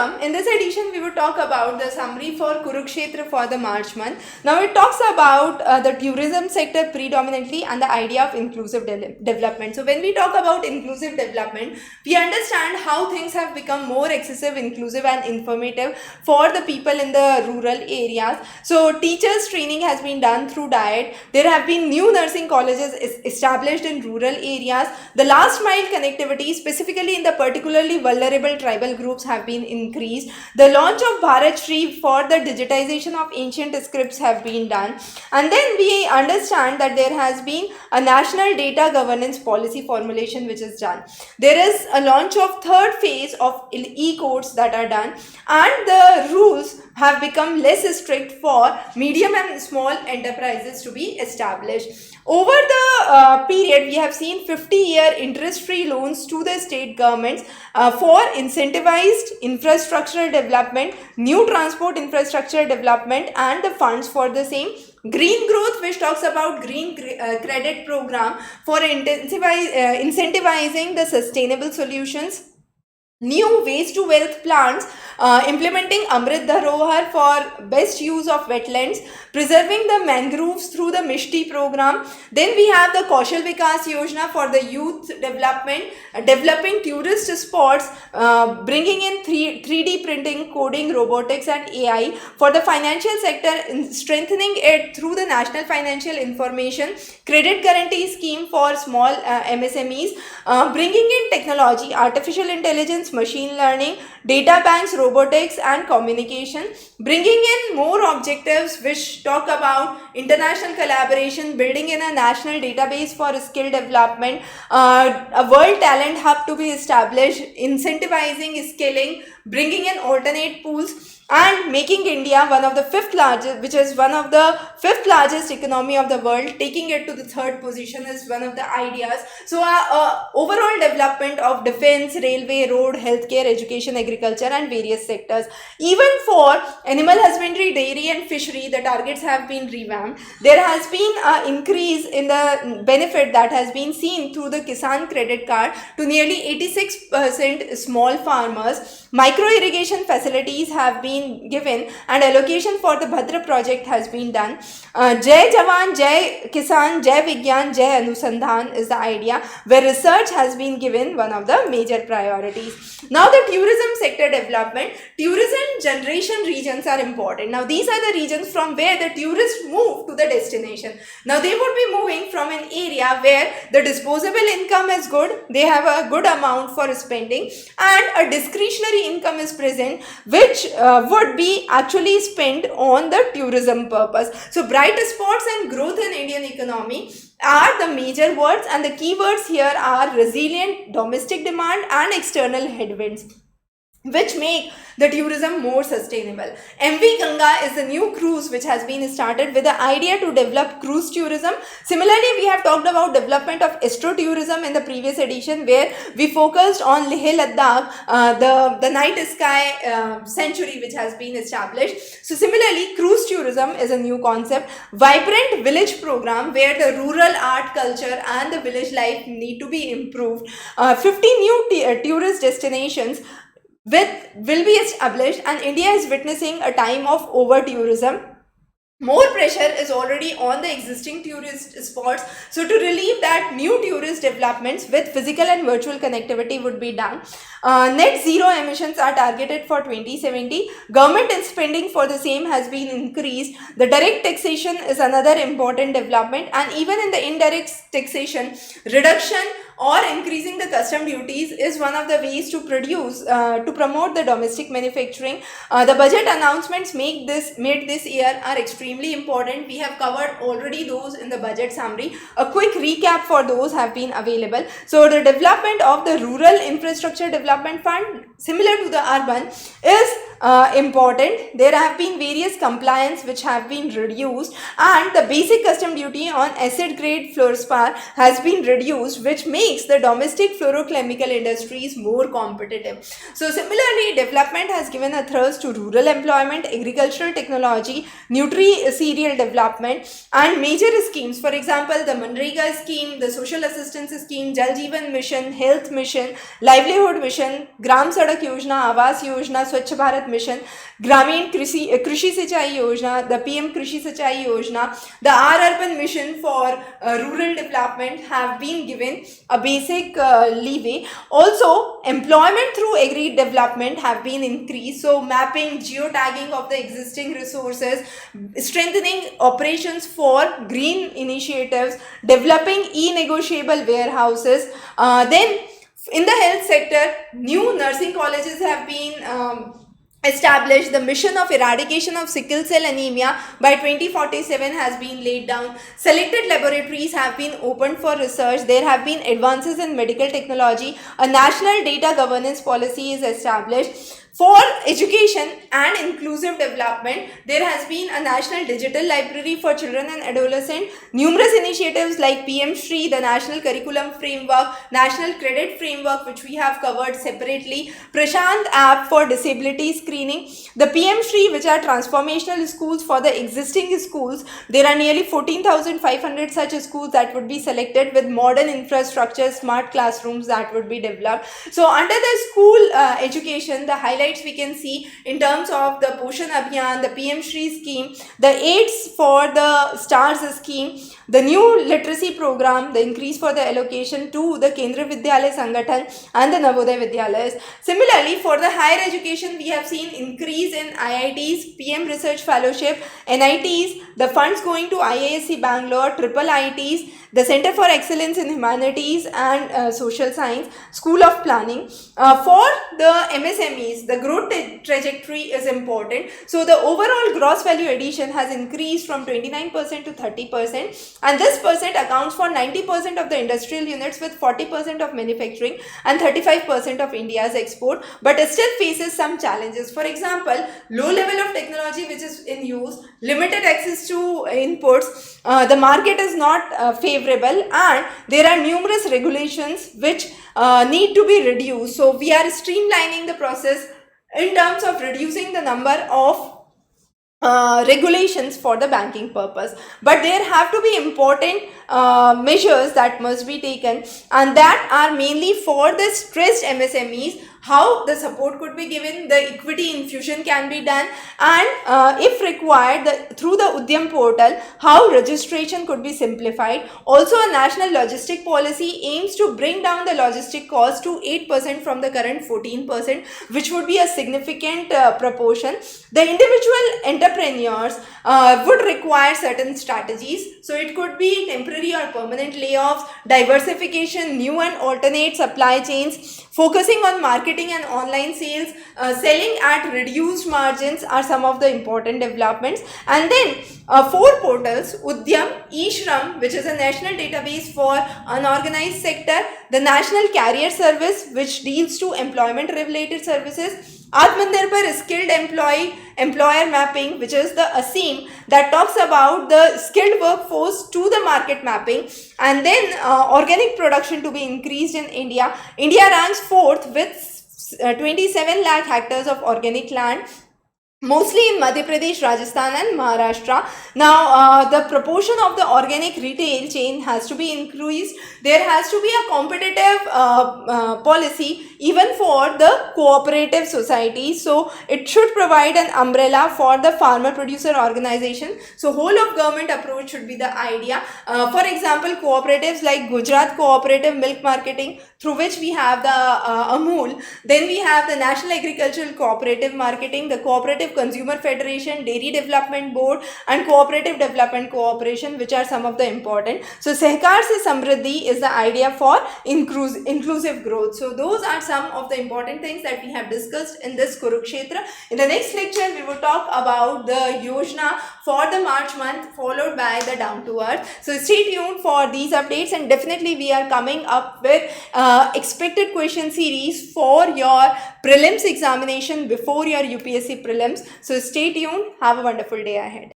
Welcome. In this edition, we will talk about the summary for Kurukshetra for the March month. Now, it talks about the tourism sector predominantly and the idea of inclusive development. So, when we talk about inclusive development, we understand how things have become more accessible, inclusive, and informative for the people in the rural areas. So, teachers' training has been done through DIET. There have been new nursing colleges established in rural areas. The last mile connectivity, specifically in the particularly vulnerable tribal groups, have been increased. The launch of Bharat Shri for the digitization of ancient scripts have been done. And then we understand that there has been a national data governance policy formulation which is done. There is a launch of third phase of e-courts that are done, and the rules have become less strict for medium and small enterprises to be established. Over the period, we have seen 50-year interest-free loans to the state governments for incentivized infrastructural development, new transport infrastructure development, and the funds for the same. Green growth, which talks about green credit program for incentivizing the sustainable solutions. New waste to wealth plants, implementing Amrit Dharohar for best use of wetlands, preserving the mangroves through the Mishti program. Then we have the Kaushal Vikas Yojana for the youth development, developing tourist spots, bringing in 3D printing, coding, robotics, and AI. For the financial sector, strengthening it through the National Financial Information Credit Guarantee Scheme for small MSMEs, bringing in technology, artificial intelligence, machine learning, data banks, robotics, and communication, bringing in more objectives which talk about international collaboration, building in a national database for skill development, a world talent hub to be established, incentivizing skilling, bringing in alternate pools, and making India one of the fifth largest economy of the world, taking it to the third position is one of the ideas. So overall development of defense, railway, road, healthcare, education, agriculture, and various sectors. Even for animal husbandry, dairy, and fishery, the targets have been revamped. There has been an increase in the benefit that has been seen through the Kisan credit card to nearly 86% small farmers. Micro irrigation facilities have been given, and allocation for the Bhadra project has been done. Jai Jawan, Jai Kisan, Jai Vigyan, Jai Anusandhan is the idea, where research has been given one of the major priorities. Now the tourism sector development, tourism generation regions are important. Now these are the regions from where the tourists move to the destination. Now they would be moving from an area where the disposable income is good, they have a good amount for spending, and a discretionary income is present which would be actually spent on the tourism purpose. So bright spots and growth in Indian economy are the major words, and the keywords here are resilient domestic demand and external headwinds, which make the tourism more sustainable. MV Ganga is a new cruise which has been started with the idea to develop cruise tourism. Similarly, we have talked about development of astrotourism in the previous edition, where we focused on Leh Ladakh, the night sky sanctuary which has been established. So similarly, cruise tourism is a new concept. Vibrant village program, where the rural art, culture, and the village life need to be improved. 50 new tourist destinations will be established, and India is witnessing a time of over tourism. More pressure is already on the existing tourist spots. So to relieve that, new tourist developments with physical and virtual connectivity would be done. Net zero emissions are targeted for 2070. Government spending for the same has been increased. The direct taxation is another important development, and even in the indirect taxation, reduction or increasing the custom duties is one of the ways to promote the domestic manufacturing. The budget announcements made this year are extremely important. We have covered already those in the budget summary. A quick recap for those have been available. So the development of the rural infrastructure development fund, similar to the urban, is important. There have been various compliance which have been reduced, and the basic custom duty on acid grade fluorspar has been reduced, which makes the domestic fluorochemical industries more competitive. So similarly, development has given a thrust to rural employment, agricultural technology, nutri-cereal development, and major schemes. For example, the Manrega scheme, the social assistance scheme, Jal Jeevan mission, health mission, livelihood mission, Gram Sadak Yojana, Awas Yojana, Swachh Bharat mission, Gramin Krishi Sinchai Yojana, the PM Krishi Sinchai Yojana, the R-Urban mission for rural development have been given a basic leeway. Also, employment through agri development have been increased. So, mapping, geotagging of the existing resources, strengthening operations for green initiatives, developing e-negotiable warehouses. Then, in the health sector, new nursing colleges have been established. The mission of eradication of sickle cell anemia by 2047 has been laid down. Selected laboratories have been opened for research. There have been advances in medical technology. A national data governance policy is established. For education and inclusive development, there has been a national digital library for children and adolescents. Numerous initiatives like PM Shri, the National Curriculum Framework, National Credit Framework, which we have covered separately, Prashant app for disability screening, the PM Shri, which are transformational schools for the existing schools. There are nearly 14,500 such schools that would be selected with modern infrastructure, smart classrooms that would be developed. So under the school education, the highlight we can see in terms of the Poshan Abhiyan, the PM Shri scheme, the AIDS for the STARS scheme, the new literacy program, the increase for the allocation to the Kendriya Vidyalaya Sangathan and the Navodaya Vidyalayas. Similarly, for the higher education, we have seen increase in IITs, PM Research Fellowship, NITs, the funds going to IISc Bangalore, triple IITs, the Center for Excellence in Humanities and Social Science, School of Planning. For the MSMEs, the growth trajectory is important. So the overall gross value addition has increased from 29% to 30%, and this percent accounts for 90% of the industrial units, with 40% of manufacturing and 35% of India's export, but it still faces some challenges. For example, low level of technology which is in use, limited access to inputs, the market is not favorable, and there are numerous regulations which need to be reduced. So we are streamlining the process in terms of reducing the number of regulations for the banking purpose, but there have to be important measures that must be taken, and that are mainly for the stressed MSMEs. How the support could be given, the equity infusion can be done, and if required, through the Udyam portal, how registration could be simplified. Also, a national logistic policy aims to bring down the logistic cost to 8% from the current 14%, which would be a significant proportion. The individual entrepreneurs would require certain strategies. So it could be temporary or permanent layoffs, diversification, new and alternate supply chains, focusing on marketing and online sales, selling at reduced margins are some of the important developments. And then 4 portals: Udyam, eShram, which is a national database for unorganized sector, the National Career Service, which deals to employment related services, Atmanirbhar skilled employer mapping, which is the ASEEM, that talks about the skilled workforce to the market mapping, and then organic production to be increased in India. India ranks 4th with 27 lakh hectares of organic land, mostly in Madhya Pradesh, Rajasthan and Maharashtra. Now, the proportion of the organic retail chain has to be increased. There has to be a competitive policy even for the cooperative society. So, it should provide an umbrella for the farmer producer organization. So, whole of government approach should be the idea. For example, cooperatives like Gujarat Cooperative Milk Marketing, through which we have the Amul. Then we have the National Agricultural Cooperative Marketing, the Cooperative Consumer Federation, Dairy Development Board and Cooperative Development Cooperation, which are some of the important. So Sehkar se Samriddhi is the idea for inclusive growth. So those are some of the important things that we have discussed in this Kurukshetra. In the next lecture, we will talk about the Yojana for the March month, followed by the Down to Earth. So stay tuned for these updates, and definitely we are coming up with expected question series for your prelims examination before your UPSC prelims. So stay tuned. Have a wonderful day ahead.